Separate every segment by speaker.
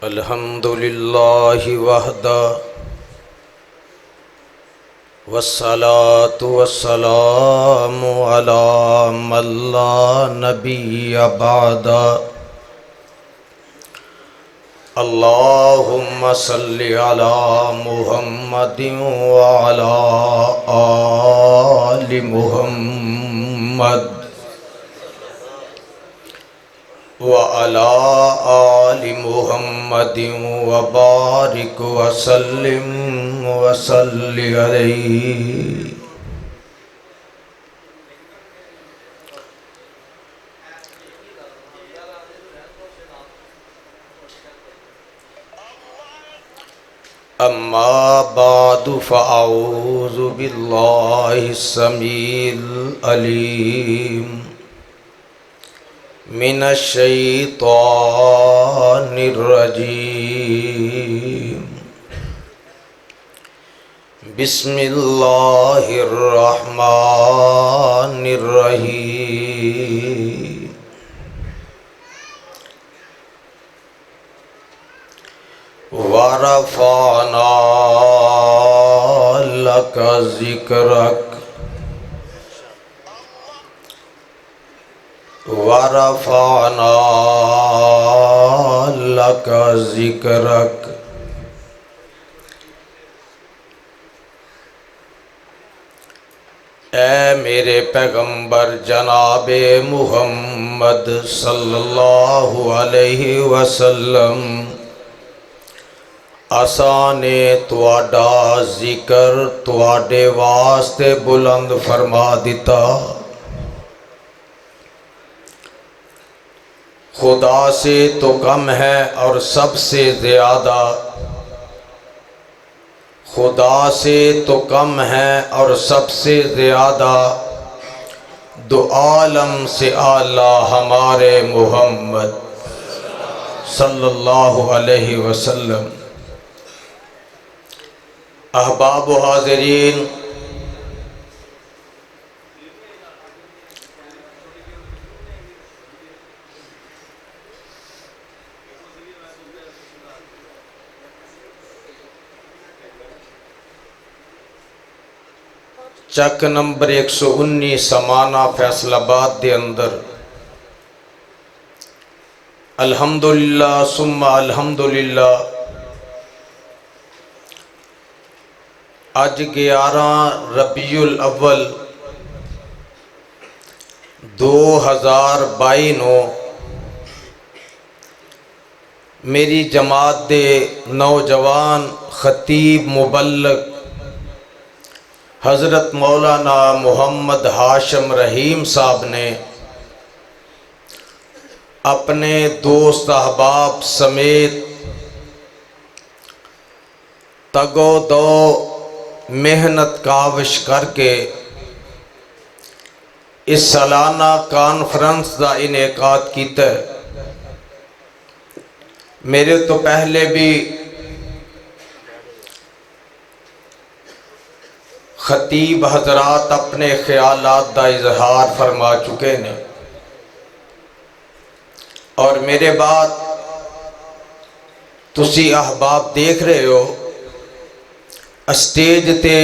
Speaker 1: अल्हम्दुलिल्लाहि वहदा वस्सलातु वस्सलामु अला मन ला नबिय्य बअदा। अल्लाहुम्मा सल्लि अला मुहम्मदिन व अला आलि मुहम्मद व अला आलि मुहम्मदिन व बारिक व सल्लिम व सल्लि अलैहि। अम्मा बादु फ़अऊज़ु बिल्लाहि समील अलीम मिनश शैतानिर रजीम। बिस्मिल्लाहिर रहमानिर रहीम। वरफ़अना लका ज़िक्रक वरफ़अना लका ज़िक्रक। ऐ मेरे पैगंबर जनाबे मुहम्मद सल्लल्लाहु अलैहि वसल्लम, असाने तुहाडा जिक्र तुहाडे वास्ते बुलंद फरमा दिता। खुदा से तो कम है और सबसे ज़्यादा, खुदा से तो कम है और सबसे ज़्यादा, दो आलम से आला हमारे मुहम्मद सल्लल्लाहु अलैहि वसल्लम। अहबाब व हाज़रीन, चक नंबर 119 समाना फैसलाबाद के अंदर अल्हम्दुलिल्लाह सुम्मा अल्हम्दुलिल्लाह अज 11 रबीउल अव्वल 2022 नो मेरी जमात दे नौजवान खतीब मुबल्लग हज़रत मौलाना मोहम्मद हाशिम रहीम साहब ने अपने दोस्त अहबाब समेत तगो दो मेहनत काविश करके इस सालाना कॉन्फ्रेंस का इनेकाद किया। मेरे तो पहले भी खतीब हजरात अपने ख्यालात का इजहार फरमा चुके ने और मेरे बाद तुसी अहबाब देख रहे हो स्टेज ते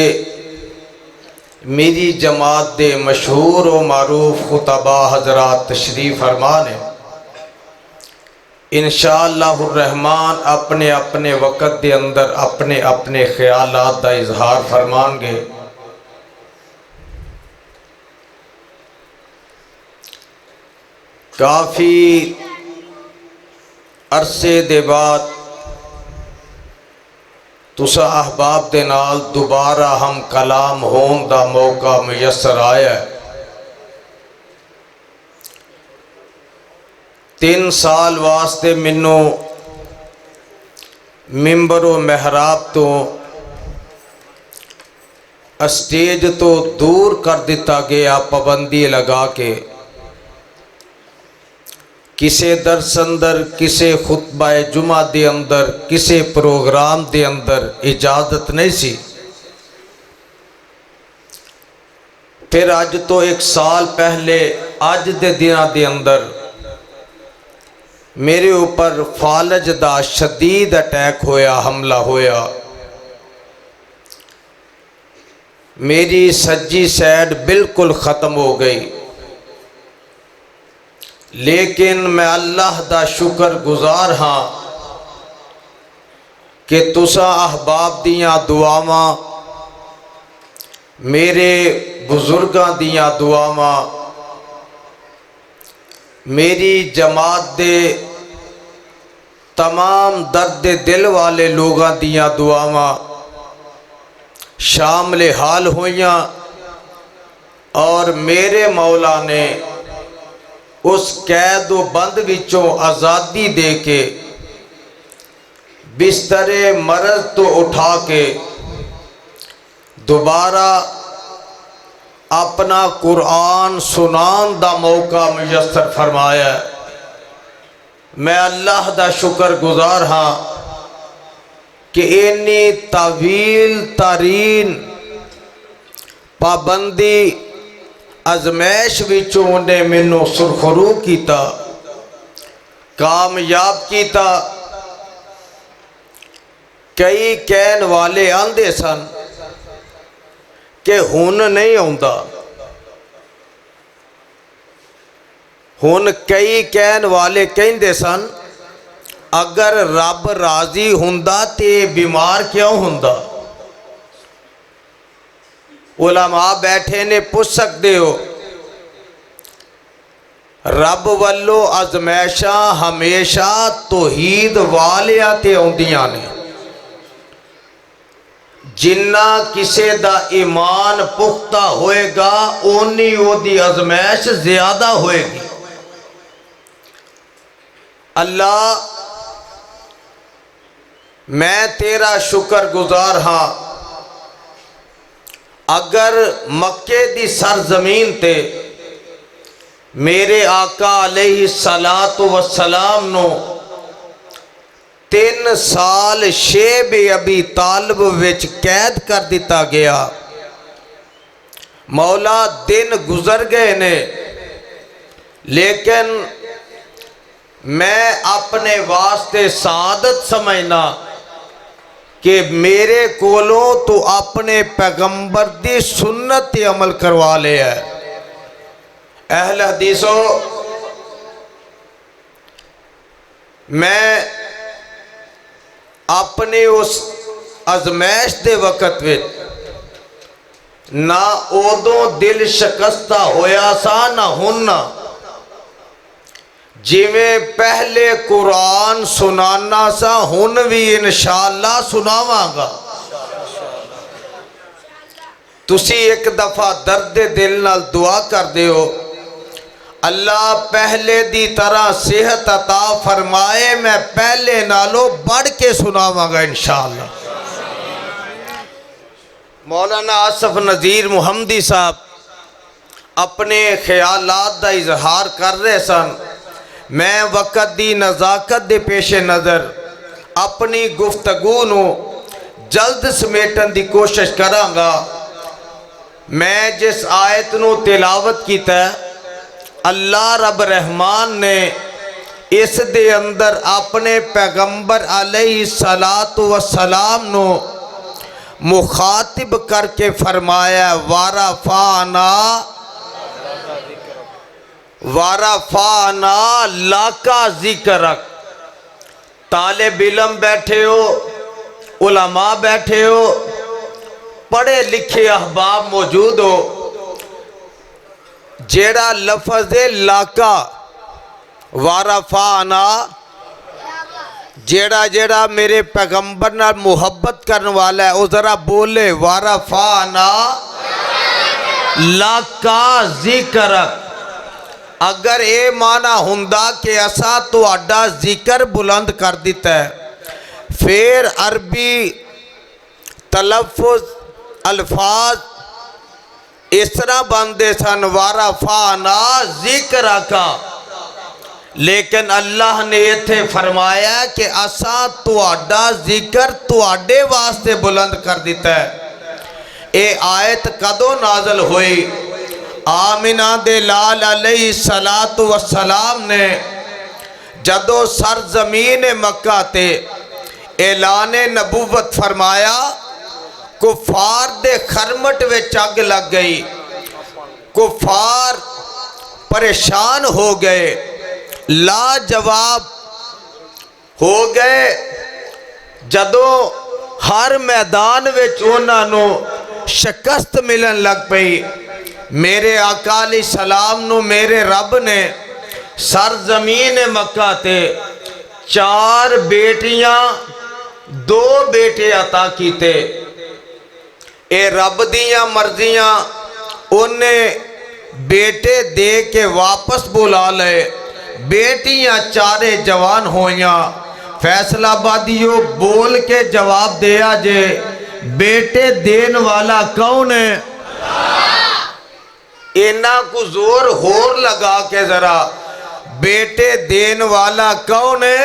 Speaker 1: मेरी जमात दे मशहूर व मारूफ खुतबा हजरात तशरीफ फरमा ने। इंशाअल्लाहुर रहमान अपने अपने वक़्त के अंदर अपने अपने ख्यालात का इजहार फरमाएंगे। काफ़ी अरसे दे बाद तुसा अहबाब दे नाल दोबारा हम कलाम होने का मौका मुयसर आया। 3 साल वास्ते मैनू मिंबर व महराब तो स्टेज तो दूर कर दिता गया पाबंदी लगा के। किसे दर्स अंदर, किसे खुतबा जुमा दे अंदर, किसे प्रोग्राम दे अंदर इजाजत नहीं सी। फिर अज तो 1 साल पहले अज दे दिना दे अंदर मेरे ऊपर फालज दा शदीद अटैक होया, हमला होया। मेरी सज्जी साइड बिल्कुल ख़त्म हो गई, लेकिन मैं अल्लाह दा शुक्र गुजार हाँ कि तुसा अहबाब दियां दुआवां, मेरे बुजुर्गां दियां दुआवां, मेरी जमात दे तमाम दर्द दिल वाले लोगों दियां दुआवां शामिल हाल होइयां और मेरे मौला ने उस कैद व बंद विचों आज़ादी दे के बिस्तरे मरज तो उठा के दोबारा अपना कुरान सुनान दा मौका मुयस्सर फरमाया। मैं अल्लाह दा शुक्र गुजार हाँ कि इन्नी तवील तरीन पाबंदी अजमैश विचों उन्हें मैनू सुरखरू किया, कामयाब किया। कई कहन वाले आंदे सन कि हुन नहीं आउंदा, हुन कई कहन वाले कहंदे सन अगर रब राजी हुंदा ते बीमार क्यों हुंदा। उलमा बैठे ने पुछ सकते हो, रब वालों अजमैशा हमेशा तौहीद वालियां ते आउंदियां ने। जिन्ना किसे दा ईमान पुख्ता होएगा ओनी ओदी अजमैश ज्यादा होएगी। अल्लाह मैं तेरा शुक्र गुजार हाँ, अगर मक्के दी सरजमीन ते मेरे आका अलैहि सलातो व सलाम नो 3 साल शेब अबी तालिब विच कैद कर दिता गया। मौला दिन गुजर गए ने, लेकिन मैं अपने वास्ते सादत समझना कि मेरे कोलों तो अपने पैगंबर दी सुन्नत ते अमल करवा लिया। अहल हदीसो, मैं अपने उस अजमैश दे वक़्त विच ना उदों दिल शिकस्ता होया सा ना हुन। जिवें पहले कुरान सुनाना सा हुन भी इंशाअल्लाह सुनावांगा। तुसी एक दफा दर्द दिल नाल दुआ कर दियो, अल्लाह पहले दी तरह सेहत अता फरमाए, मैं पहले नालों बढ़ के सुनावांगा इंशाअल्लाह। मौलाना आसफ नज़ीर मुहम्मदी साहब अपने ख्यालात दा इजहार कर रहे सन। मैं वक़्त दी नज़ाकत दे पेशे नज़र अपनी गुफ्तगू नू जल्द समेटन की कोशिश करांगा। मैं जिस आयत नू तिलावत कीता, अल्लाह रब रहमान ने इस दे अंदर अपने पैगंबर अलैहि सलातो व सलाम नो मुखातिब करके फरमाया, वारफाना लाका जिक्रक। तालिब इल्म बैठे हो, उलमा बैठे हो, पढ़े लिखे अहबाब मौजूद हो, जेड़ा लफज लाका वारफाना, जेड़ा जेड़ा मेरे पैगंबर नाल मुहब्बत करने वाला है वो जरा बोले वारफाना लाका जिक्रक। अगर ये माना हुंदा कि असा तुहाडा जिक्र बुलंद कर दिता है, फिर अरबी तलफ़ुज़ अल्फाज इस तरह बनते सन, वारफाना जिक्र का। लेकिन अल्लाह ने इत्थे फरमाया कि असा तुहाडा जिक्र तुहाडे वास्ते बुलंद कर दिता है। ये आयत कदों नाजल हुई? आमिना दे लाल अलैहि सलातो व सलाम ने जदों सर जमीन मक्का ते ऐलान नबूवत फरमाया, कुफार दे खरमट विच अग लग गई। कुफार परेशान हो गए, लाजवाब हो गए। जदों हर मैदान विच उन्हां नूं शिकस्त मिलन लग पई, मेरे आका अलैहि सलाम नूं मेरे रब ने सर जमीन मक्का ते 4 बेटियां 2 बेटे अता कीते। ए रब दियां मर्जियां, उन्हें बेटे दे के वापस बुला ले। बेटियां 4 जवान होइयां। फैसलाबादियों बोल के जवाब दिया जे बेटे देन वाला कौन है? इन्ना को जोर होर लगा के जरा, बेटे देन वाला कौन है?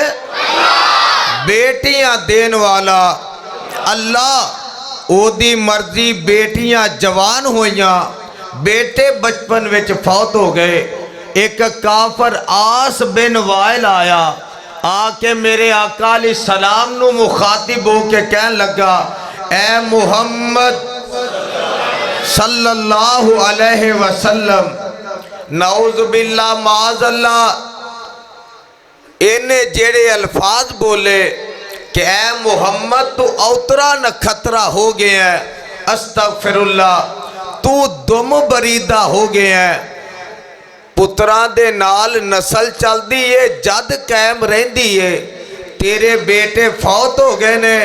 Speaker 1: बेटियां देन वाला अल्लाह। ओदी मर्जी बेटियां जवान होइयां, बेटे बचपन विच फौत हो गए। एक काफर आस बिन वाइल आया, आके मेरे आका अलैहि सलाम नु मुखातिब हो के कहन लगा, ए मुहम्मद सल्लल्लाहु अलैहि वसल्लम, नाउज़ु बिल्लाह माज़अल्लाह, इन्हें जेड़े अल्फाज बोले कि ए मुहम्मद तू औतरा नखतरा हो गया है, अस्तगफिरुल्लाह, तू दुम बरीदा हो गया है। पुत्रा दे नाल नस्ल चलदी है, जद कायम रहिंदी है। तेरे बेटे फौत हो गए ने,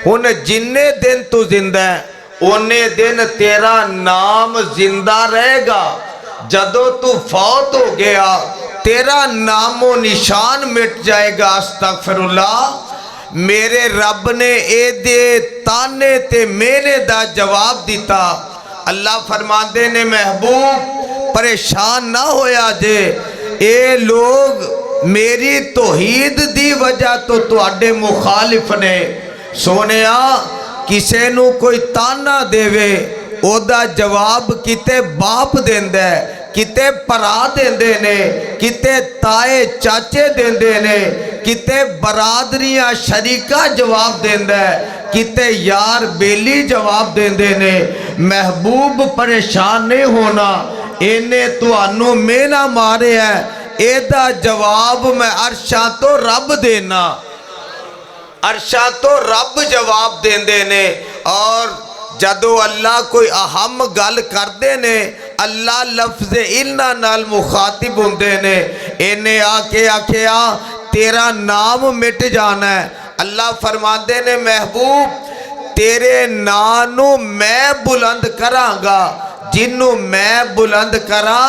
Speaker 1: हुण जिन्ने दिन तू जिंदा है उन्ने दिन तेरा नाम जिंदा रहेगा। जदों तू फौत हो गया तेरा नामो निशान मिट जाएगा। अस्तगफिरुल्लाह। मेरे रब ने ए दे ताने ते मेरे दा जवाब दिता। अल्लाह फरमाते ने, महबूब परेशान ना होया जे, ए लोग मेरी तौहीद दी वजह तो तुहाडे मुखालिफ ने। सोनिया, किसे नू कोई ताना देवे ओदा जवाब किते बाप देंदा है, किते भरा देंदे ने, किते ताए चाचे देंदे ने, किते बरादरियां शरीका जवाब देंदा है, किते यार बेली जवाब देंदे ने। महबूब परेशान नहीं होना, इन्हें तुहानू मेना मारे है, एदा जवाब मैं अरशा तो रब देना। अरशा तो रब जवाब देंदे ने। और जदों अल्लाह कोई अहम गल करते ने, अल्लाह लफ्ज़ इन्ना नाल मुखातिब होंदे ने। इन्हें आके आखिया तेरा नाम मिट जाना है। अल्लाह फरमाते ने, महबूब तेरे नाम नू मैं बुलंद करांगा, जिन्नू मैं बुलंद करा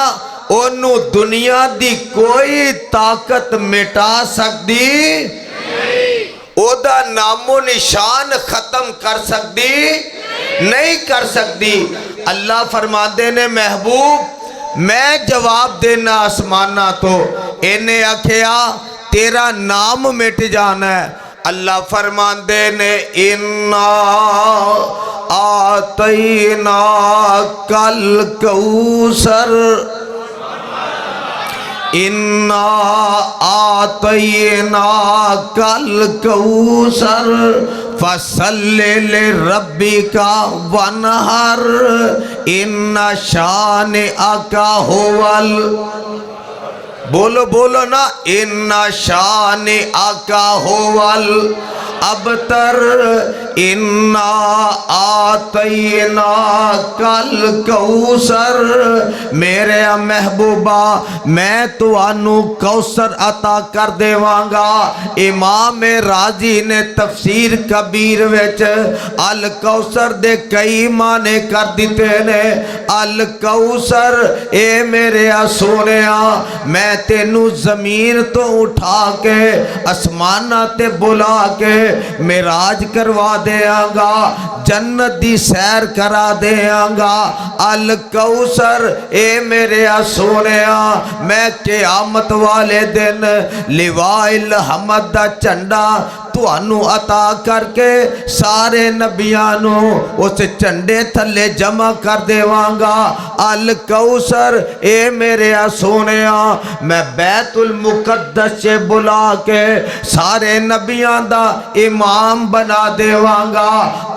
Speaker 1: ओनू दुनिया दी कोई ताकत मिटा सकती नहीं, ओदा नामो निशान खत्म कर सकती नहीं कर सकती। अल्लाह फरमाते ने, महबूब मैं जवाब देना आसमाना तो। इन्हें आखिया तेरा नाम मिट जाना है। अल्लाह फरमाते ने, इन्ना आतैना कल कौसर, इन्ना आतैना कल कौसर फसल्ले ले रब्बिका वनहर, इन्ना शान आका होवल। बोलो बोलो ना, इन्ना शान आका होवल अबतर, इन्ना आतैना कल कौसर। मेरे महबूबा मैं तुहानू कौसर अता कर देवांगा। इमाम राजी ने तफसीर कबीर विच अल कौसर दे कई माने कर दिते ने। अल कौसर ए मेरे सोनिया, मैं तेनू जमीन तो उठा के आसमाना ते बुला के मेराज करवा देंगा, जन्नत दी सैर करा देंगा। अल कौसर ए मेरे सोनिया, मैं क़यामत वाले दिन लिवाइल हमद दा झंडा तुहानू अता करके सारे नबियां नू उस झंडे थले जमा कर देवांगा। अल कौसर ए मेरे सोनिया मैं बैतुल मुकद्दस से बुला के सारे नबियां दा इमाम बना देवांगा।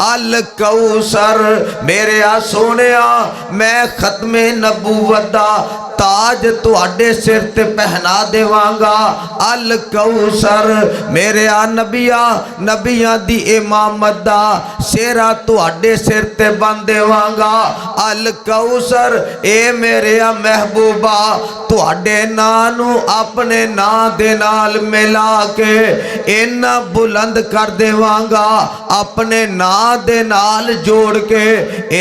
Speaker 1: अल कौसर मेरे सोनिया मैं खत्मे नबूवत दा ताज तुहाडे सिर ते पहना देवांगा। अल कौसर मेरे नबिया नबिया दी इमामत दा सेरा तुहाडे सिर ते बन देवांगा। अल कौसर ए मेरे महबूबा तुहाडे नां नू अपने नां दे नाल मिला के इन्ना बुलंद कर देवांगा। अपने नां दे नाल जोड़ के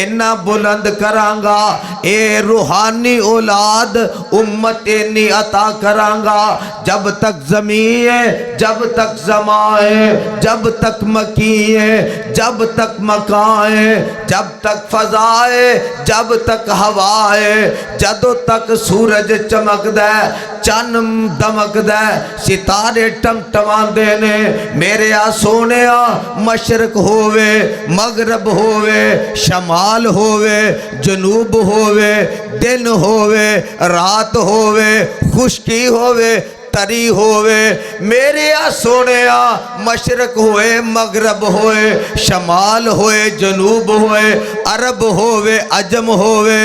Speaker 1: इन्ना बुलंद करांगा। ए रूहानी औलाद उम्मत इन्नी अता करांगा। जब तक ज़मीन है, जब तक ज़मा है, जब तक मकी है, जब तक मकान है, जब तक फजा है, जब तक हवा है, जदों तक सूरज चमकदा है, चन दमकदा है, सितारे टमटमांदे ने। मेरे सोनिया मशरक होवे, मगरब होवे, शमाल होवे, जनूब होवे, दिन होवे, रात होवे, खुश्की होवे, तरी होवे, मेरे सोनिया मशरक होए, मगरब होए, शमाल होए, जनूब होए, अरब होवे, अजम होवे,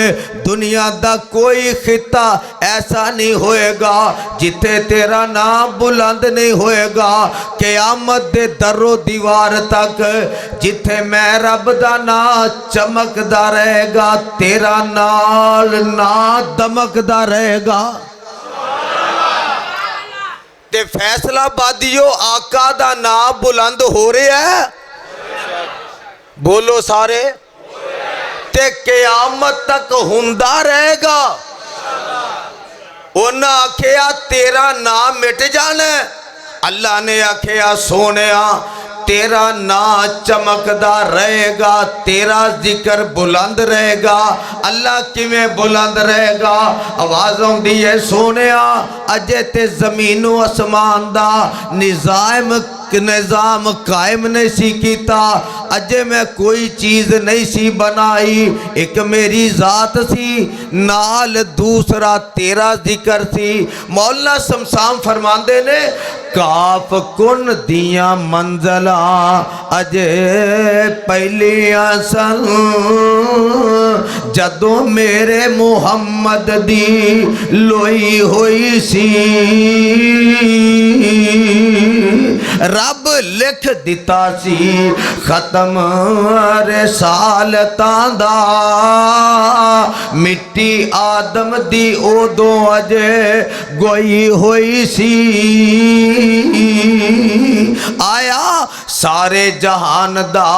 Speaker 1: दुनिया दा कोई खिता ऐसा नहीं होएगा जिथे तेरा नाम बुलंद नहीं होएगा। क़यामत दे दरो दीवार तक जिथे मैं रब दा नाम चमकदा रहेगा, तेरा नाल ना दमकदा रहेगा। ते फैसलाबादियों आका दा नाम बुलंद हो रहा है, बोलो सारे, ते क़यामत तक हुंदा रहेगा। उन्हें आखिया तेरा नाम मिट जाना, अल्लाह ने आखिया सोनिया तेरा नाम चमकदा रहेगा, तेरा जिक्र बुलंद रहेगा। अल्लाह किवें बुलंद रहेगा? आवाज़ आउंदी है सोनिया अजे ते ज़मीनो आसमान दा निज़ाम कायम नहीं सी कीता, अजे मैं कोई चीज़ नहीं सी बनाई। एक मेरी ज़ात सी, नाल दूसरा तेरा जिक्र सी। मौलाना शमशाम फरमांदे ने काफ कुन दियां मंज़ला अजे पहलियां सन, जदों मेरे मुहम्मद दी लोई होई सी। रब लिख दिता सी खत्म रिसालतां दा, मिट्टी आदम दी उदों अजे गोई होई सी। आया सारे जहान दा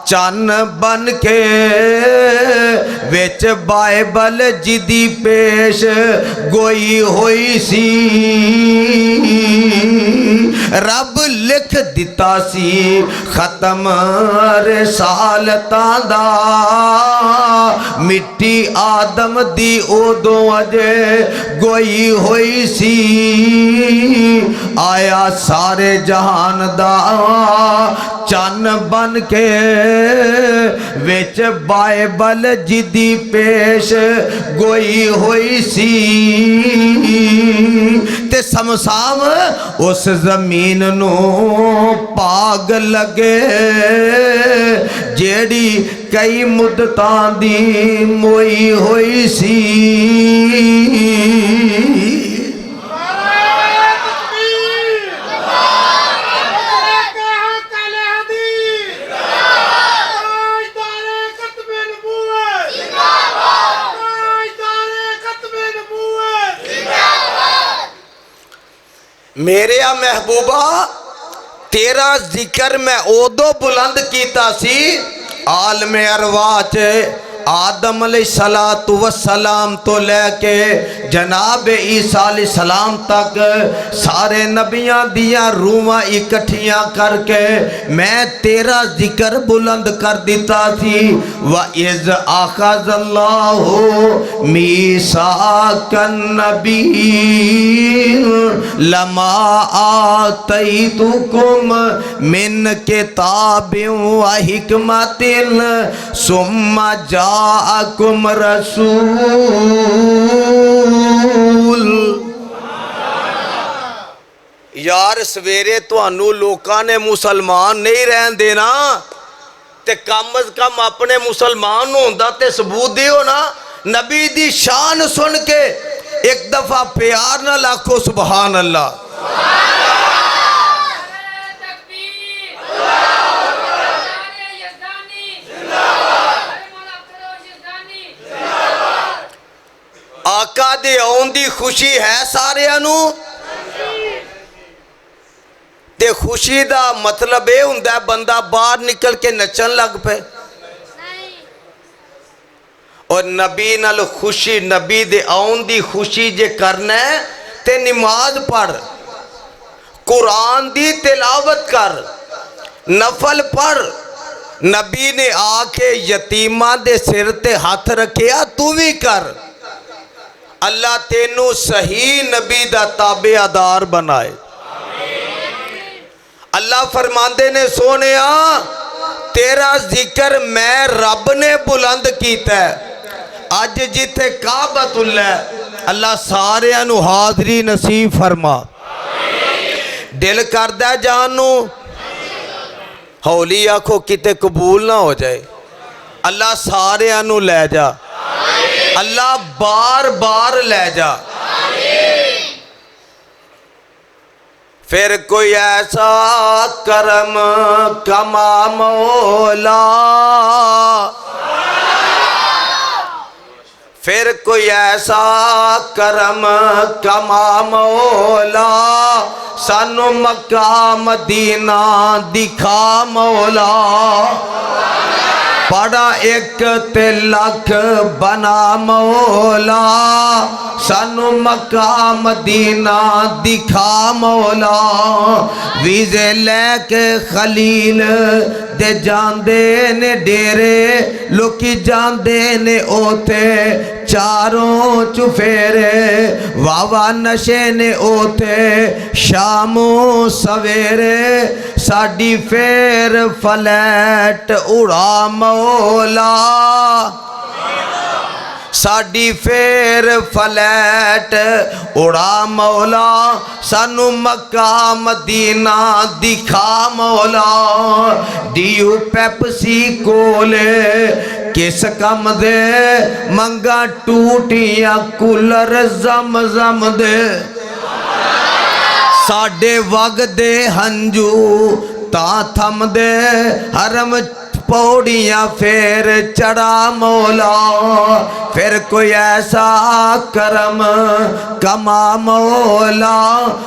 Speaker 1: चन बन के विच बाइबल जिदी पेश गोई होई सी। रब लिख दिता सी खत्म रिसालतां दा, मिट्टी आदम दी उदों अजे गोई होई सी। आया सारे जहान दा चन बन के विच बाइबल जिदी पेश गोई होई सी। ते शमशाम उस जमीन नू पाग लगे जेड़ी कई मुद्दतां दी मोई होई सी। मेरे महबूबा तेरा जिक्र मैं उदो बुलंद कीता सी आलमे अरवाह च, आदम अलैहिस्सलातु वस्सलाम तो लेके जनाब ईसा अलैहिस्सलाम तक सारे नबियां दियां रूहां इकट्ठियां करके मैं तेरा जिक्र बुलंद कर दिता थी। व इज़ अख़ज़ल्लाहु मीसाकन नबीय्यीन लमा आतैतुकुम मिन किताबिन व हिकमतिन सुम्मा जाअकुम रसूल। यार सवेरे तुहानू लोकां ने मुसलमान नहीं रहन देना ते कम अज कम अपने मुसलमान होंदा ते सबूत दियो ना। नबी दी शान सुन के एक दफा प्यार ना लाखो सुबहान अल्लाह। आका दे आउण दी खुशी है सारियां नू ते खुशी दा मतलब ये हुंदा है बंदा बाहर निकल के नचन लग पे। और नबी नाल खुशी नबी दे आउण दी खुशी जे करना है ते नमाज पढ़, कुरान दी तिलावत कर, नफल पढ़। नबी ने आके यतीमा दे सिर ते हाथ रखिया, तू भी कर। अल्लाह तेनू सही नबी दा ताबेदार बनाए। अल्लाह फरमांदे ने सोनिया तेरा जिक्र मैं रब ने बुलंद कीता। अज जिथे काबतुल्लाह अल्लाह सारियां नू हाजरी नसीब फरमा। दिल करदा जान नू हौली आखो किते कबूल ना हो जाए। अल्लाह सारियां नू ले जा, अल्लाह बार बार ले जा। फिर कोई ऐसा करम कमा मौला, फिर कोई ऐसा करम कमा मौला, सानू मक्का मदीना दिखा मौला। पड़ा एक ते लख बना मौला, सानू मक्का मदीना दिखा मौला। वीजे लैके खलील दे जांदे ने डेरे, लोकी जांदे ने ओते चारों चुफेरे। वावा नशे ने ओते शामो सवेरे, साडी फेर फ्लैट उड़ा मौला, साडी फेर फ्लैट उड़ा मौला। सानू मक्का मदीना दिखा मौला। डीयू पेप्सी कोले किस कम दे, मंगा टूटिया कूलर जम जम दे। साडे वगदे हंजू ता थम दे, हरम पौड़ियाँ फिर चढ़ा मौला। फिर कोई ऐसा करम कमा मौला,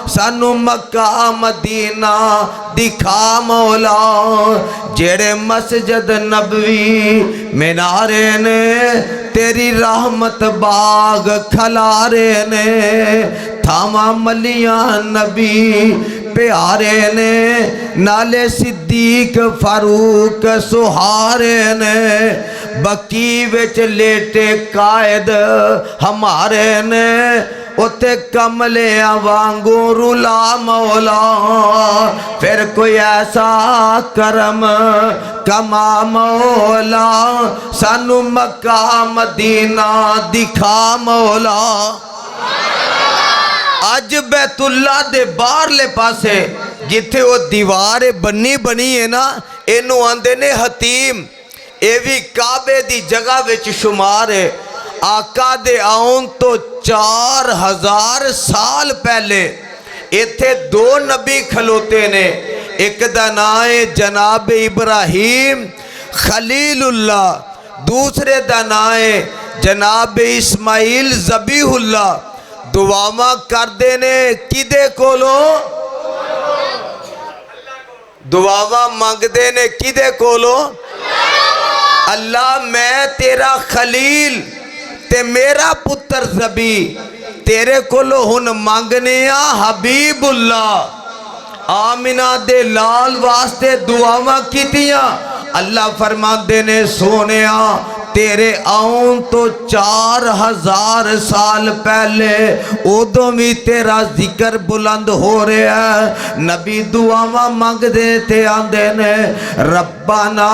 Speaker 1: सानू मक्का मदीना दिखा मौला। जेड़े मस्जिद नबवी मीनारे ने, तेरी रहमत बाग खलारे ने। थामा मलियां नबी प्यारे ने, नाले सिद्दीक फारूक सुहारे ने। बकी विच लेटे कायद हमारे ने, उते कमलियां वांगू रुला मौला। फिर कोई ऐसा करम कमा मौला, सानू मक्का मदीना दिखा मौला। अज बैतुल्ला दे बाहरले पासे जिथे वो दीवार बनी बनी है ना, इनू आंदे ने हतीम। ये भी काबे दी जगह विच शुमार है। आका दे आउन तो 4000 साल पहले इथे दो नबी खलोते ने। एक दा नाम है जनाब इब्राहिम खलीलुल्लाह, दूसरे दा नाम है जनाब इस्माइल ज़बीहुल्लाह। दुआवा करते ने किदे कोलो, दुआवा मंगते ने किदे कोलो, अल्लाह मैं तेरा खलील ते मेरा पुत्र ज़बी तेरे कोलों हुन मंगने आ हबीबुल्ला। आमिना दे लाल वास्ते दुआवां कीतियां। अल्लाह फरमांदे ने सोनिया तेरे आउन तो 4000 साल पहले उदों भी तेरा जिक्र बुलंद हो रहा है। नबी दुआवां मंगदे ते आंदे ने रब्बाना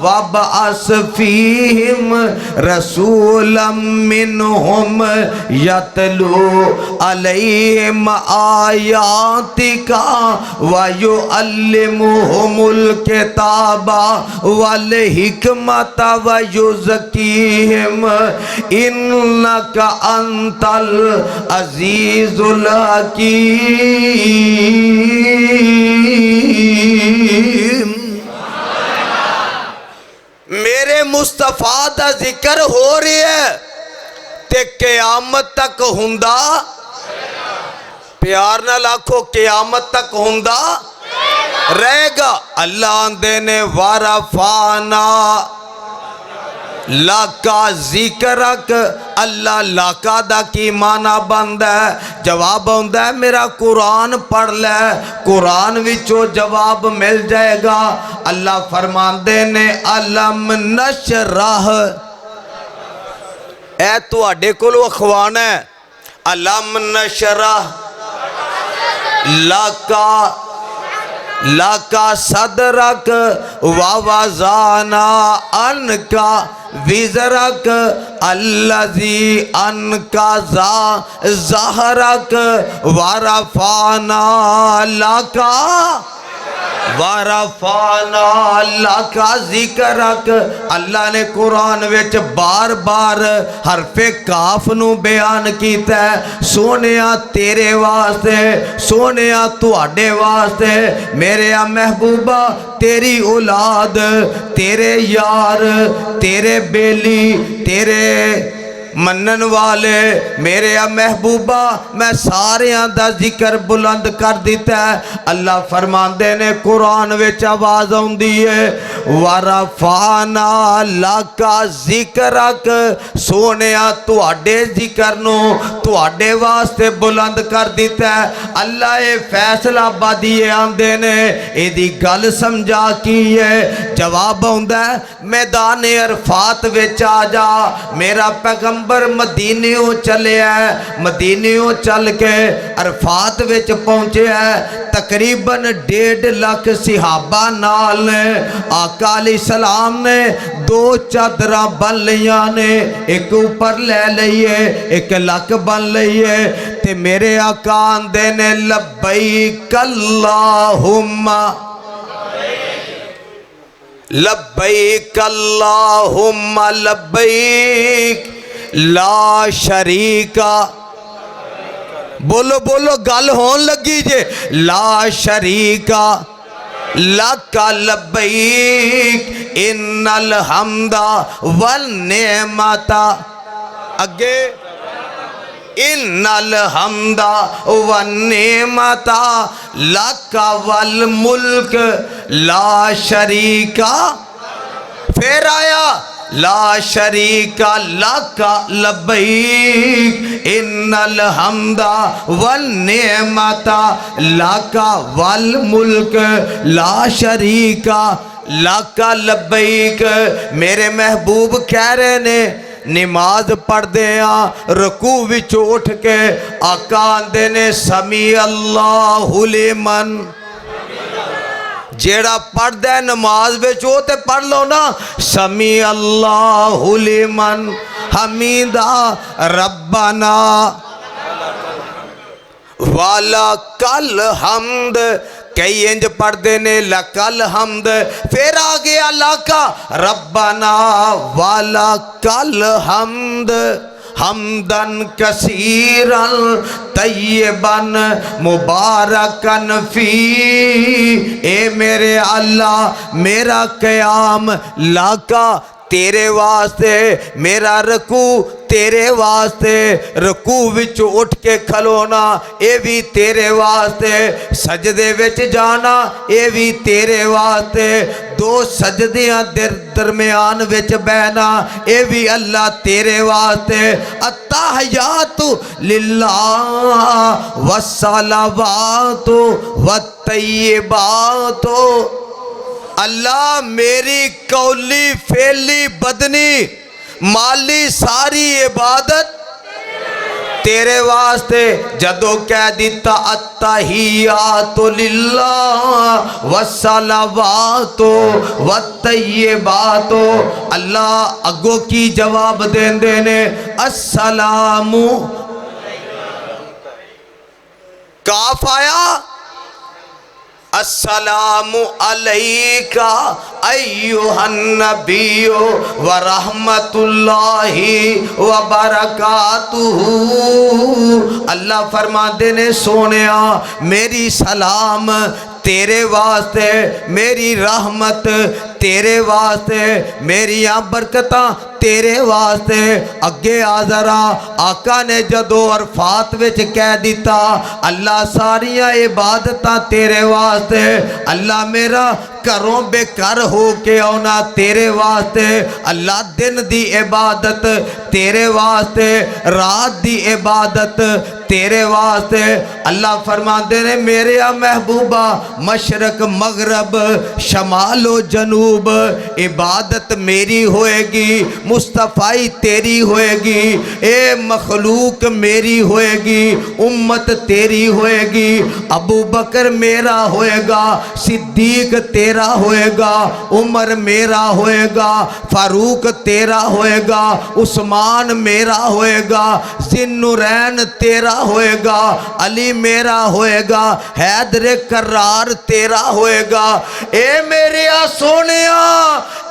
Speaker 1: वबअस फीहिम रसूलम मिनहुम यतलू अलैहिम आयातिका व युअल्लिमुहुमुल किताबा वल हिकमता व युज़क्कीहिम इन्नका अंतल अज़ीज़ुल हकीम। मेरे मुस्तफा दा जिक्र हो रहा है ते क़यामत तक हुंदा। प्यार नाल आखो क़यामत तक हुंदा रहेगा। अल्लाह आंदे ने वारफाना लाका जिक्रक। अल्लाह लाका दा की माना बनदा है? जवाब आंदा है मेरा कुरान पढ़ ले, कुरान विचों जवाब मिल जाएगा। अल्लाह फरमांदे ने अलम नशरह, ए तुहाडे कोलों अखवाना है। अलम नशरह लाका लाका सदरक ववज़ाना अनका विज़रक अल्लज़ी अनका ज़हरक वरफ़ाना लाका वारफाना लाका जिक्रक। अल्लाह ने कुरान विच बार बार हरफे काफ नू बयान किया है। सोनिया तेरे वास्ते, सोनिया तुहाडे वास्ते, मेरे आ महबूबा तेरी औलाद, तेरे यार, तेरे बेली, तेरे मनन वाले, मेरे आ महबूबा मैं सारियां दा जिक्र बुलंद कर दिता है। अल्लाह फरमांदे ने कुरान विच आवाज़ आउंदी है वरफाना लाका जिक्रक। सोनिया तुहाडे जिक्र नू तुहाडे वास्ते बुलंद कर दिता है। अल्लाह ये फैसला बादिए आंदे ने इहदी गल समझा की है। जवाब आउंदा है मैदान अरफात विच आ जा। मेरा पैगंबर मदीनेओं चलिया, मदीनेओं चल के अरफात विच पहुंचा। तकरीबन 1.5 लाख सिहाबा नाल आका अलैहिस्सलाम ने 2 चादर बन लिया ने, एक ऊपर ले लईए, एक लक बन लईए। ते मेरे आका आंदे ने लब्बैक अल्लाहुम्मा लब्बैक अल्लाहुम्मा लब्बैक ला शरीका। बोलो बोलो गल होन लगी जे। ला शरीका लका लब्बैक इन्नल हम्दा वल नेमता। अगे इन्नल हम्दा वन नेमता लका वल मुल्क ला शरीका। फिर आया ला शरीका लका लब्बैक इन्नल हम्दा वल नेमता लका वल मुल्क ला शरीका लका लब्बैक। मेरे महबूब कह रहे ने नमाज पढ़दे आ रकू विच उठ के आका आंदे ने समी अल्लाहु लिमन। जेड़ा पढ़दा है नमाज विच वो ते पढ़ लो ना समी अल्लाहु लिमन हमीदा रब्बाना वाला कल हमद। कई इंज पढ़ते ने लकल हमद। फिर आ गया लाका रब्बाना वाला कल हमद हमदन कसीरन तय्यबन मुबारकन फी। ए मेरे अल्लाह मेरा क़याम लाका तेरे वास्ते, मेरा रकू तेरे वास्ते, रकू विच उठ के खलोना ये भी तेरे वास्ते, सजदे विच जाना ये भी तेरे वास्ते, दो सजदियां दरम्यान विच बहना ये भी अल्लाह तेरे वास्ते। अत्तहियातु लिल्लाह वस्सलावातु वत्तय्यिबातु। अल्लाह मेरी कौली फेली बदनी माली सारी इबादत तेरे वास्ते। जदों कह दिता अत्तहियातु लिल्लाह वस्सलावातु वत्तय्यिबातु, अल्लाह अगो की जवाब देंदे ने अस्सलामु। काफ आया अस्सलामु अलैका अय्युहन नबिय्यु व रहमतुल्लाहि व बरकातुहू। अल्लाह फरमाते ने सोनिया मेरी सलाम तेरे वास्ते, मेरी रहमत तेरे वास्ते, मेरिया बरकतां तेरे वास्ते। अगे आ जरा आका ने जदों अरफात विच कह दिता अल्लाह सारिया इबादतां तेरे वास्ते, अल्लाह मेरा घरों बेकार हो के आना तेरे वास्ते, अल्लाह दिन दी इबादत तेरे वास्ते, रात दी इबादत तेरे वास्ते। अल्लाह फरमाते ने मेरे महबूबा मशरक मगरब शमालो जनूब इबादत मेरी होएगी, मुस्तफ़ाई तेरी होएगी, ए मखलूक मेरी होएगी, उम्मत तेरी होएगी। अबू बकर मेरा होएगा, सिद्दीक तेरा होएगा, उमर मेरा होएगा, फारूक तेरा होएगा, उस्मान मेरा होएगा, जिन्नुरैन तेरा होएगा, अली मेरा होएगा, हैदर करार तेरा होएगा। ए मेरे सोनिया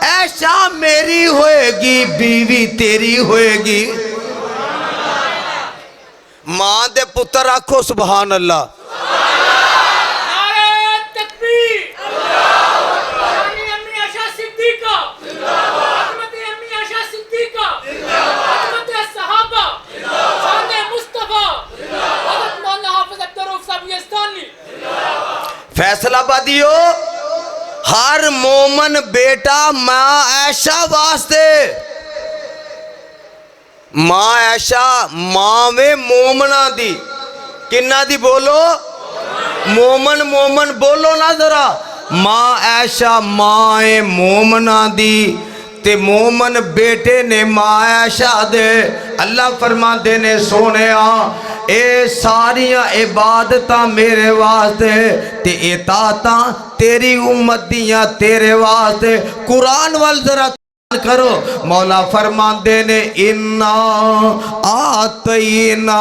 Speaker 1: ऐशा मेरी होएगी, बीवी तेरी होएगी। मां दे पुत्र आखो सुभान अल्लाह। फैसलाबादियो हर मोमन बेटा मां ऐशा वास्ते, मां ऐशा मां वे मोमना दी, किन्ना दी बोलो मोमन, मोमन बोलो ना जरा। मां ऐशा मां ए मोमना दी ते मोमन बेटे ने मां ऐशा दे। अल्लाह फरमाते ने सोनिया ए सारिया इबादतां मेरे वास्ते ते इताअतां तेरी उम्मत दियां तेरे वास्ते। कुरान वाल जरा करो, मौला फरमाते ने इन्ना आतईना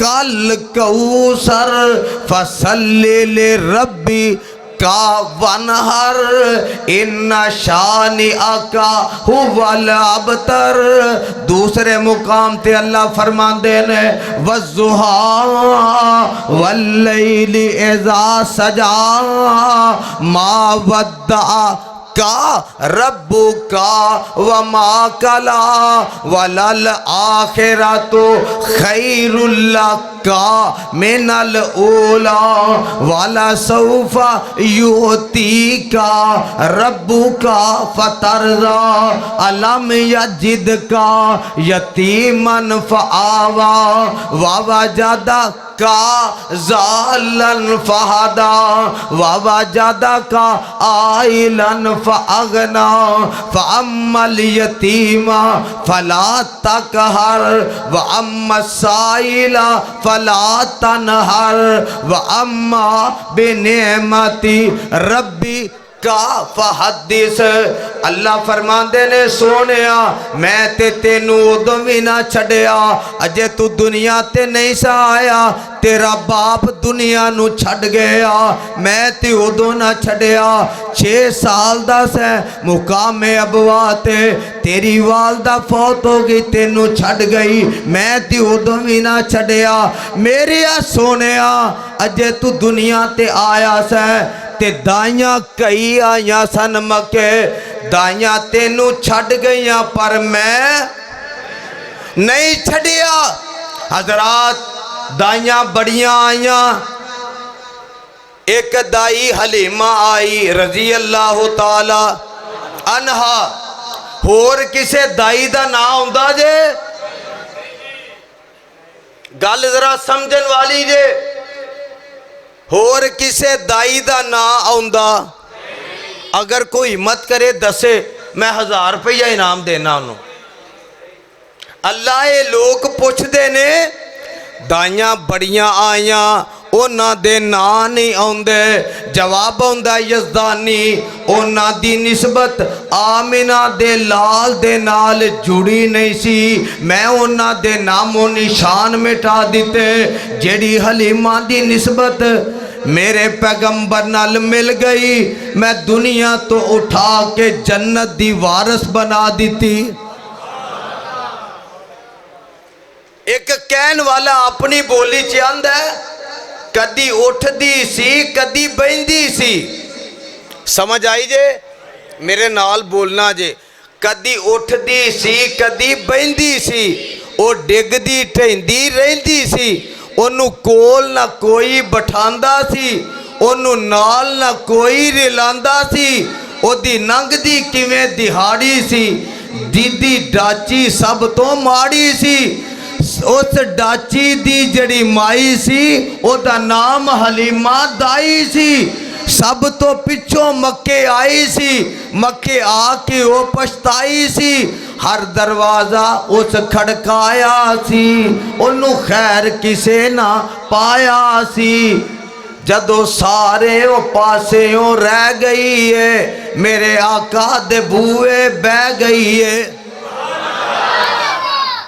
Speaker 1: कल कौसर फसल्लि लिरब्बी का वनहर इन्ना शानी आका हुवल अबतर। दूसरे मुकाम ते अल्लाह फरमाते ने वज़ुहा वल्लैलि इज़ा सजा मा वद्दा का रब्बु का व मा कला वलल आखिरतु खैरुल का मिनल ऊला वाला सौफा युती का रब्बु का फतरदा अलम यजिद का यतीमन फआवा वावा जादा का जालन फहदा वावा जादा का आइलन फअगना फअम्मल यतीमा फला तकहर व अम्मा साइला फला तनहर व अम्मा बिनेमती रब्बी का फहदिस। अल्लाह फरमाते ने सोनिया मैं ते तेनू उदों भी ना छड़िया अजे तू दुनिया ते नहीं सा आया, तेरा बाप दुनिया नू छड़ गया, मैं ते उदों ना छड़िया। 6 साल दा सै मुकामे अबवा ते तेरी वालदा फौत हो गई, तेनू छड़ गई, मैं ते उदों भी ना छड़िया। मेरे सोनिया अजे तू दुनिया ते आया सै ते दाइयां कई आइया सन मके, दाइयां तेनू छड़ गईयां पर मैं नहीं छड़िया। हजरात दाइयां बड़ियां आईयां। एक दाई हलीमा आई रजी अल्लाह ताला अनहा। होर किसे दाई दा ना आउंदा जे? गल जरा समझन वाली जे। होर किसे दाई दा ना आउंदा? अगर कोई हिम्मत करे दसे, मैं 1000 रुपया इनाम देना उन्होंने। अल्लाह ये लोग पुछदे ने दाइयां बड़ियां आईयां उन्हां दे ना नहीं आउंदे। जवाब आउंदा यज़दानी उन्हां दी निस्बत आमिना दे लाल दे नाल जुड़ी नहीं सी। मैं उन्हां दे नामो निशान मिटा दिते। जेड़ी हलीमा दी निस्बत मेरे पैगंबर नाल मिल गई, मैं दुनिया तो उठा के जन्नत दी वारस बना दी। एक कहन वाला अपनी बोली च आंदा है, कदी उठदी सी कदी बहिंदी सी। समझ आई जे? मेरे नाल बोलना जे। कदी उठदी सी कदी बहिंदी सी। वो डिगदी ढहिंदी रहिंदी सी। ओनू कोल ना कोई बिठांदा सी, ओनू नाल ना कोई रिलांदा सी। ओदी नंगदी किवें दिहाड़ी सी। दीदी डाची सब तो माड़ी सी। उस डाची दी जड़ी माई सी ओदा नाम हलीमा दाई सी। सब तो पिछों मक्के आई सी। मक्के आके वो पछताई सी। हर दरवाजा उस खड़काया सी, ओनू खैर किसे ना पाया सी। जदों सारे ओ पासेओं रह गई है, मेरे आका दे बूए बह गई है।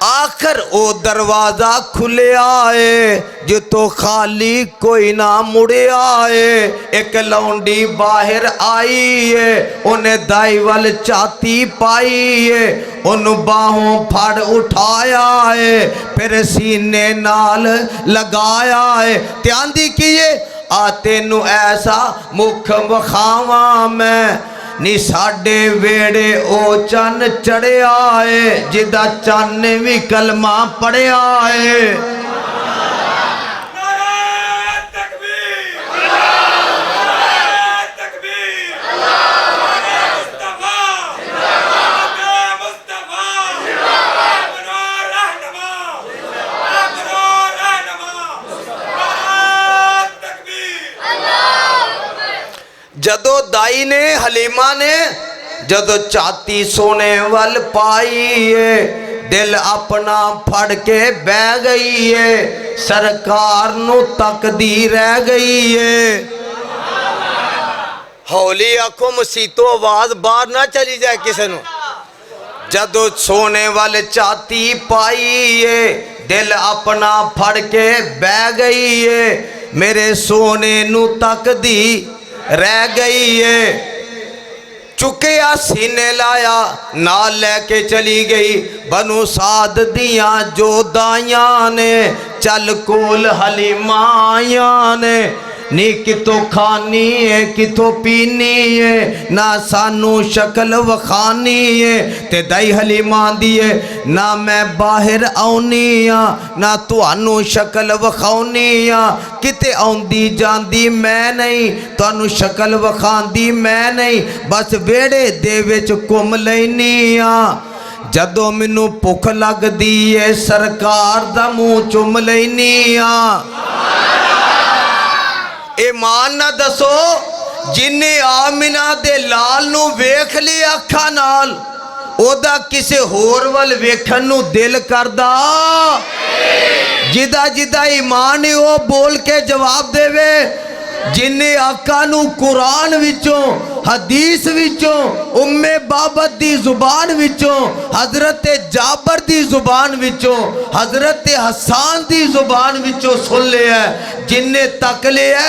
Speaker 1: आखिर ओ दरवाजा खुलिया है जितो खाली कोई ना मुड़िया है। एक लौंडी बाहर आई है, उन्हें दाई वाल छाती पाई है। उन बाहों फड़ उठाया है, फिर सीने नाल लगाया है। त्यादी किए आ तेनू ऐसा मुख वखावा मैं नी साडे वेड़े ओ चन चढ़िया है, जिदा चन ने भी कलमा पढ़िया है। जदों दाई ने हलीमा ने जदों छाती सोने वाल पाई है, दिल अपना फड़ के बह गई है। सरकार नू तकदी रह गई है। हौली आखो मसीतो आवाज बाहर ना चली जाए किसी नू। जदों सोने वाले छाती पाई है, दिल अपना फड़ के बह गई है। मेरे सोने नू तकदी रह गई है। चुकिया सीने लाया नाल लेके चली गई। बनु साद दियां जो दाइयां ने चल कोल हलीमा आइया ने। नी कितो खानी है कितो पीनी है, ना सानू शक्ल वखानी है। ते दाई हलीमा आंदी है ना मैं बाहर आउनी हाँ, ना तुहानू शक्ल वखाउनी हाँ। किते आउंदी जांदी मैं नहीं, तुहानू शक्ल वखांदी मैं नहीं। बस वेड़े दे विच घुम लैनी हाँ। जदों मैनू भुख लगदी है सरकार दा मूँह चुम लैनी हाँ। ईमान ना दसो जिन्ने आमिना दे लाल नू वेख लिया अखा नाल, ओदा किसे होर वल वेखन नू दिल करदा? जिदा जिदा ईमान है वो बोल के जवाब देवे। जिन्ने आका नू कुरान विचों हदीस विचों उम्मे बाबत दी जुबान विचों हजरत जाबर दी जुबान विचों हजरत हसान दी जुबान विचों सुन लिया। जिन्ने तक लिया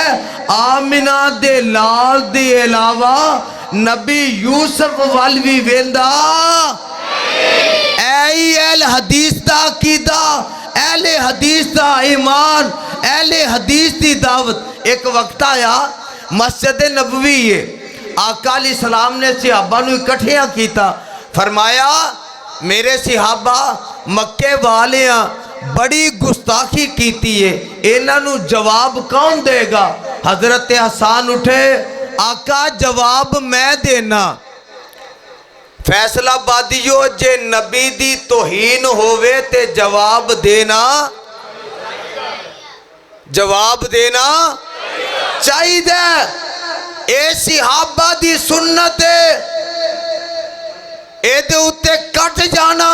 Speaker 1: आमिना दे लाल दे अलावा नबी यूसुफ वाल भी वेंदा। ऐ अहल हदीस दा अकीदा, अहले हदीस दा ईमान, अहले हदीस दी दावत। एक वक्त आया मस्जिद नबवी है, आका अलैहिस्सलाम ने सिहाबा नू इकट्ठिया किया। फरमाया मेरे सिहाबा मक्के वालियां बड़ी गुस्ताखी कीती है, इन्हों जवाब कौन देगा? हजरत हसन उठे, आका जवाब मैं देना। फैसलाबादियो जे नबी दी तोहीन होवे ते जवाब देना, जवाब देना चाहिए। ए सिहाबा दी सुन्नत है, एदे उत्ते कट जाना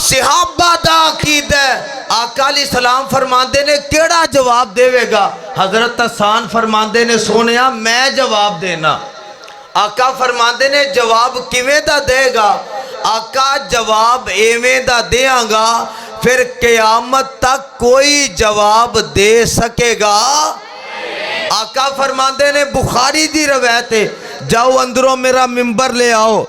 Speaker 1: सिहाबा दा अकीदा। आका अलैहि सलाम फरमांदे ने केड़ा जवाब देवेगा? हजरत हसन फरमांदे ने सोनिया मैं जवाब देना। आका फरमांदे ने जवाब किवें दा देगा? आका जवाब एवें दा देंगा फिर क़यामत तक कोई जवाब दे सकेगा। आका फरमांदे ने बुखारी दी रवायत है, जाओ अंदरों मेरा मिंबर ले आओ।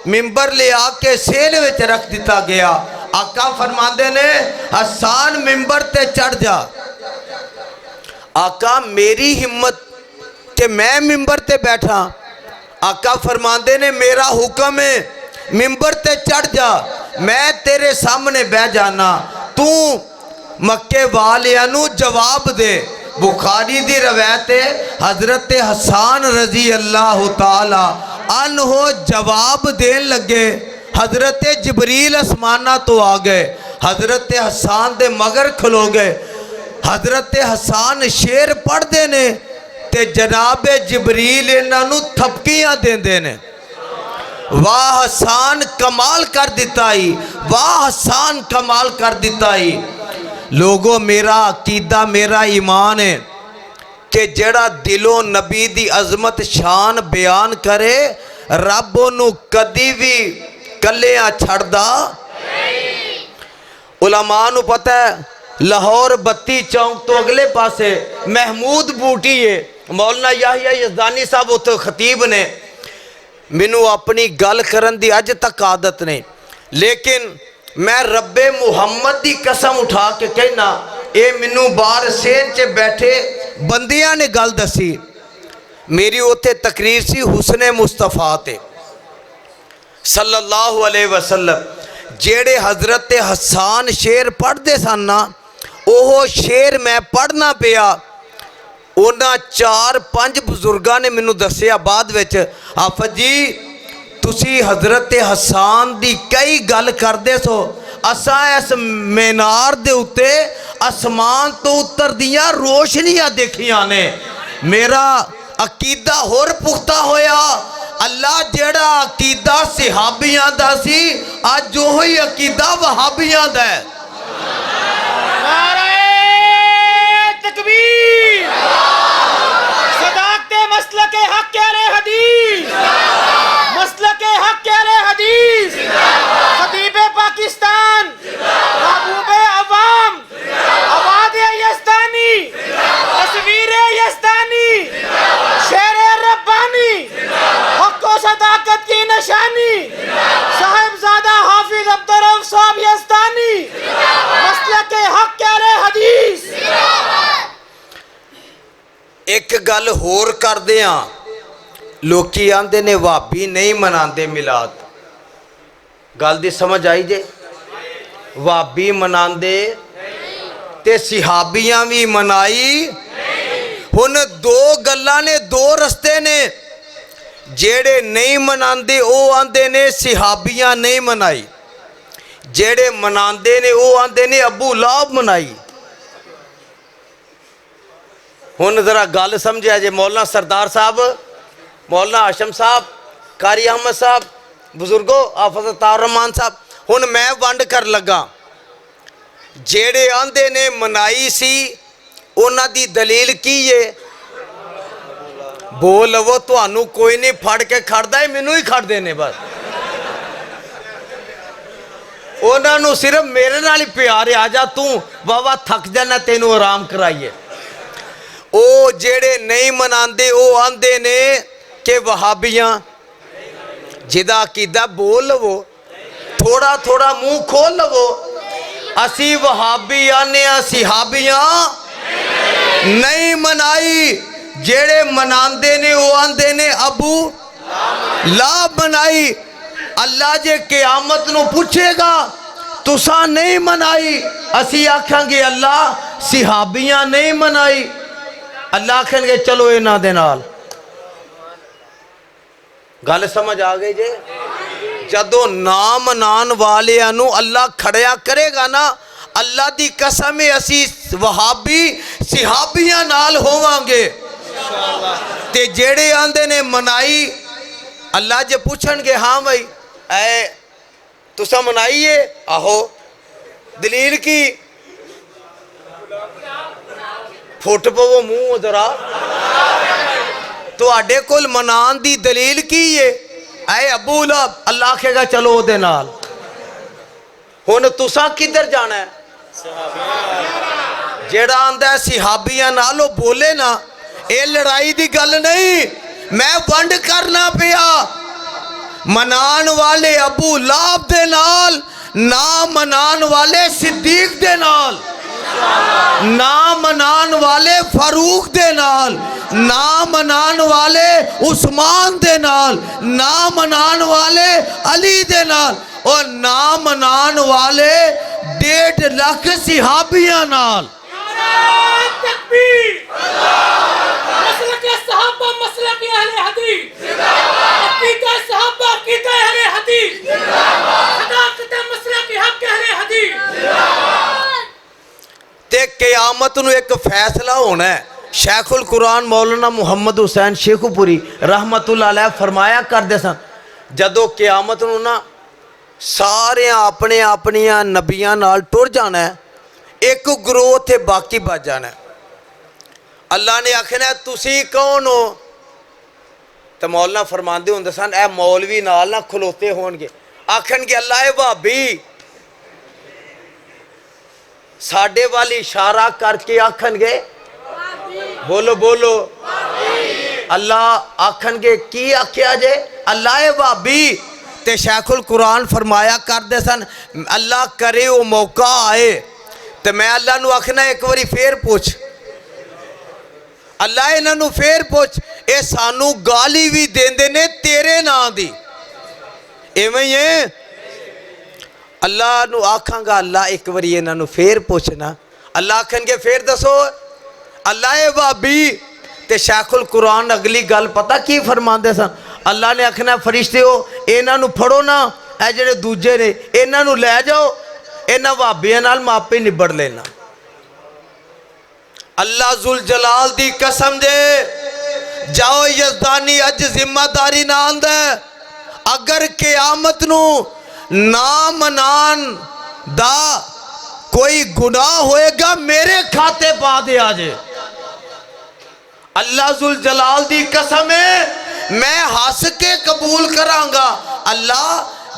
Speaker 1: मिंबर ले आके सेल विच रख दिता गया। आका फरमांदे ने हसन मिंबर ते चढ़ जा। आका मेरी हिम्मत कि मैं मिंबर ते बैठा। आका फरमांदे ने मेरा हुक्म है मिंबर ते चढ़ जा, मैं तेरे सामने बह जाना, तू मक्के वालियां नू जवाब दे। बुखारी दी रवायत है, हजरत हसन रजी अल्लाह ताला अन्हो जवाब देन लगे। हजरत जबरील आसमाना तो आ गए, हजरत हसन दे मगर खलो गए। हजरत हसन शेर पढ़ते ने ते जनाब जबरील इन्हों थपकियां देंदे ने। वाह हसन कमाल कर दिता ही, वाह हसन कमाल कर दिता ही। लोगों मेरा अकीदा मेरा ईमान है कि जड़ा दिलों नबी दी अजमत शान बयान करे रब ओनू कदी भी कलिया छड़दा। उलमा नू पता है लाहौर बत्ती चौंक तो अगले पासे महमूद बूटी है, मौलाना याहिया यज़दानी साहब उत्थे खतीब ने। मैनू अपनी गल करन दी अज तक आदत नहीं, लेकिन मैं रब्बे मुहम्मद की कसम उठा के कहना, ये मैनू बाहर सेन च बैठे बंदियां ने गल दसी। मेरी उत्थे तकरीर सी हुस्ने मुस्तफा ते सल्लल्लाहु अलैहि वसल्लम। जेड़े हजरत हसन शेर पढ़ते सन ना, ओह शेर मैं पढ़ना पिया। उन्हां 4-5 बुजुर्गों ने मैनू दसिया बाद विच, हाफिज जी तुसी हजरत हसन दी कई गल करदे सो, असां इस मीनार दे उत्ते आसमान तो उतरदियां रोशनियां देखियां ने। मेरा अकीदा होर पुख्ता होया। अल्लाह जेड़ा अकीदा सिहाबियां दा सी, अज ओही अकीदा वहाबियां दा है।
Speaker 2: नारे तकबीर, सदाकते मसलके हक के अहले हदीस, मसलके हक के अहले हदीस, खतीबे पाकिस्तान, महबूबे अवाम, आवाज़े यज़दानी, तस्वीरे यज़दानी, शेरे रब्बानी, हक व सदाकत की निशानी, साहिबजादा हाफिज अब्दुर्रऊफ साहब यज़दानी, मसलके हक के अहले हदीस।
Speaker 1: एक गल होर करदे आ, लोकी आंदे ने वहाबी नहीं मनाते मिलाद। गल दी समझ आई जे? वहाबी मनाते ते सिहाबियां भी मनाई। हुन दो गल्लां ने, दो रस्ते ने। जेड़े नहीं मनाते वो आंदे ने सिहाबियां नहीं मनाई, जेड़े मनाते ने वो आंदे ने अबू लाहब मनाई। हुन जरा गल समझिया जे, मौलाना सरदार साहब, मौलाना हाशम साहब, कारी अहमद साहब, बुजुर्गो हाफिज तार रहमान साहब, हुन मैं वंड कर लगा। जेड़े आंदे ने मनाई सी उन्हां दी दलील की है? बोल लवो, तुहानू कोई नहीं फड़ के खड़दा है, मैनू ही खड़दे ने बस। उन्होंने सिर्फ मेरे नाल ही प्यार है, आ जा तू बाबा थक जाना तेनू आराम कराइए। ओ जेड़े नहीं मनाते वो आंदे ने कि वहाबियां, जिदा अकीदा बोल लवो, थोड़ा थोड़ा मुंह खोल लवो। असी वहाबी आने, सिहाबियां नहीं मनाई। जेड़े मनाते ने वो आंदे ने अबू लाहब बनाई। अल्लाह जे क़यामत नू पूछेगा तुसा नहीं मनाई, असी आखांगे अल्लाह सिहाबियां नहीं मनाई। अल्लाह आखेंगे चलो इन्हां दे नाल। गल समझ आ गई जे? जदों ना मनान वालियां नू अल्लाह खड़िया करेगा ना, अल्लाह दी कसम है असी वहाबी सिहाबियां नाल होवांगे। ते जेड़े आंदे ने मनाई, अल्लाह जे पूछणगे हाँ भाई ऐ तुसा मनाई है, आहो दलील की? फुट पवो मुंह जरा, तुहाडे कोल मनान दी दलील की है? ऐ अबू लहब, अल्लाह आखेगा चलो ओदे नाल। हुण तुसा किधर जाना है? जेड़ा आंदा है सिहाबियां नाल ओ बोले ना, ये लड़ाई दी गल नहीं, मैं वंड करना पिया। मनान वाले अबू लहब दे नाल, ना मनान वाले सिद्दीक दे नाल, ना मनान वाले फारूक दे नाल, ना मनान वाले उस्मान दे नाल, ना मनान वाले अली दे नाल, और ना मनान वाले 1.5 लाख सिहाबियां नाल। ते क़यामत नूं एक फैसला होना है। शेखुल कुरान मौलाना मुहम्मद हुसैन शेखुपुरी रहमतुल्लाह अलैह फरमाया करदे सन, जदों क़यामत नूं ना सारे अपने अपनियां नबियां नाल टुर जाना है, एक ग्रोह थे बाकी बच जाना है। अल्लाह ने आखना तुसी कौन हो? तो मौलाना फरमांदे हुंदे सन ए मौलवी नाल ना खलोते होणगे, आखणगे अल्लाह ए भाभी, साडे वाल इशारा करके आखणगे बोलो बोलो, अल्लाह आखणगे की आख्या जे? अल्लाह ए भाभी। ते शेखुल कुरान फरमाया करदे सन अल्लाह करे वो मौका आए तो मैं अल्लाह नू आखना एक बारी फिर पूछ, अल्लाह इन्हां नू फिर पूछ, ये सानू गाली भी देंदे ने तेरे नां दी, इवें ही है? अल्लाह नू आखांगा अल्लाह एक बारी इन्हां नू फिर पूछना, अल्लाह आखणगे फिर दसो अल्लाह ए भाभी। ते शेखुल कुरान अगली गल पता की फरमांदे सन? अल्लाह ने आखना फरिश्ते हो इन्हां नू फड़ो ना, ए जेड़े दूजे ने इन्हां नू लै जाओ, इन्हां भाबियां नाल मैं आपे निबड़ लेना। अल्लाह जुल जलाल दी कसम दे, जाओ यजदानी अज जिम्मेदारी ना आंदा, अगर क़यामत नू ना मनान दा कोई गुनाह होएगा मेरे खाते पा दे आजे। अल्लाह जुल जलाल दी कसम है मैं हस के कबूल करांगा। अल्लाह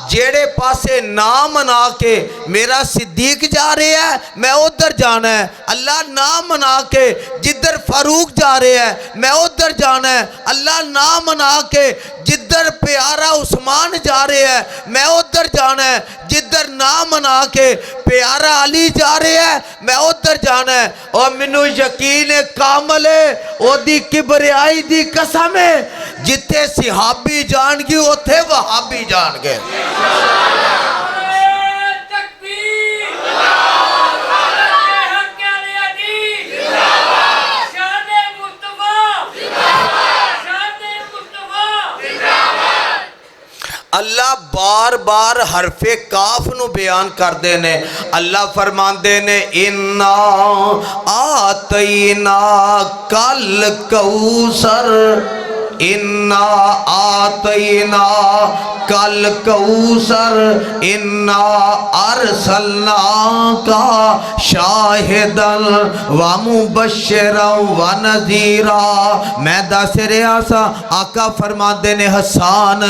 Speaker 1: जेड़े पासे ना मना के मेरा सिद्दीक जा रहा है मैं उधर जाना है, अल्लाह ना मना के जिधर फारूक जा रहा है मैं उधर जाना है, अल्लाह ना मना के जिधर प्यारा उस्मान जा रहा है मैं उधर जाना है, जिधर ना मना के प्यारा अली जा रहा है मैं उधर जाना है। और मैनू यकीन है कामल है ओदी किबरियाई दी कसम है, जिथे सिहाबी जाणगे उथे वहाबी जाणगे। अल्लाह बार बार हरफे काफ नू बयान करते ने। अल्लाह फरमाते ने इन्ना आतईना कल कौसर, इन्ना आतईना कल कौसर, इन्ना अरसलना का शाहिदन व मुबश्शिरन व नज़ीरा। मैं दस रहा सा आका फरमाते ने हसान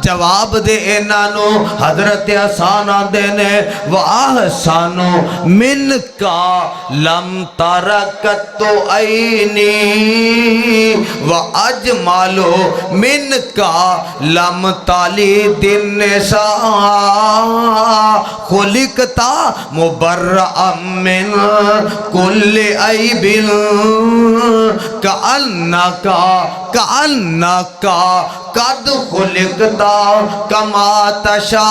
Speaker 1: जवाब दे इन्हां नू, हजरत हसान आंदे ने वाह सानू मिन का लम तरकतो ऐनी व अजमालो मिन का लम ताली दिन सा खुलिकता मुबर्रा मिन कुल्ल ऐबिन कान्नका कद खुलिकता कमा तशा।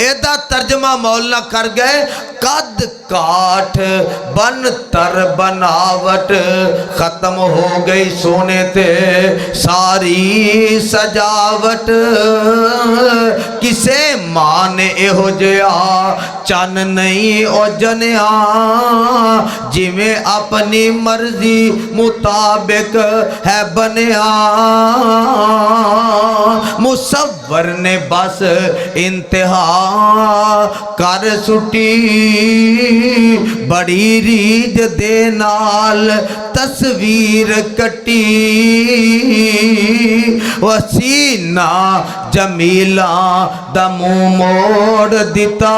Speaker 1: एदा तर्जमा मौला कर गए, कद काठ बन तर बनावट, खत्म हो गई सोने ते सारी सजावट। किसे मान एहो जिया चन नहीं ओ जनिया, जिमें अपनी मर्जी मुताबिक है बनिया। मुसव्वर ने बस इंतहा कर सुटी, बड़ी रीज दे नाल तस्वीर कटी। वसीना जमीला दा मुंह मोड़ दिता,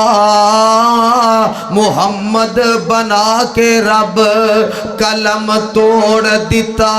Speaker 1: मुहम्मद बना के रब कलम तोड़ दिता।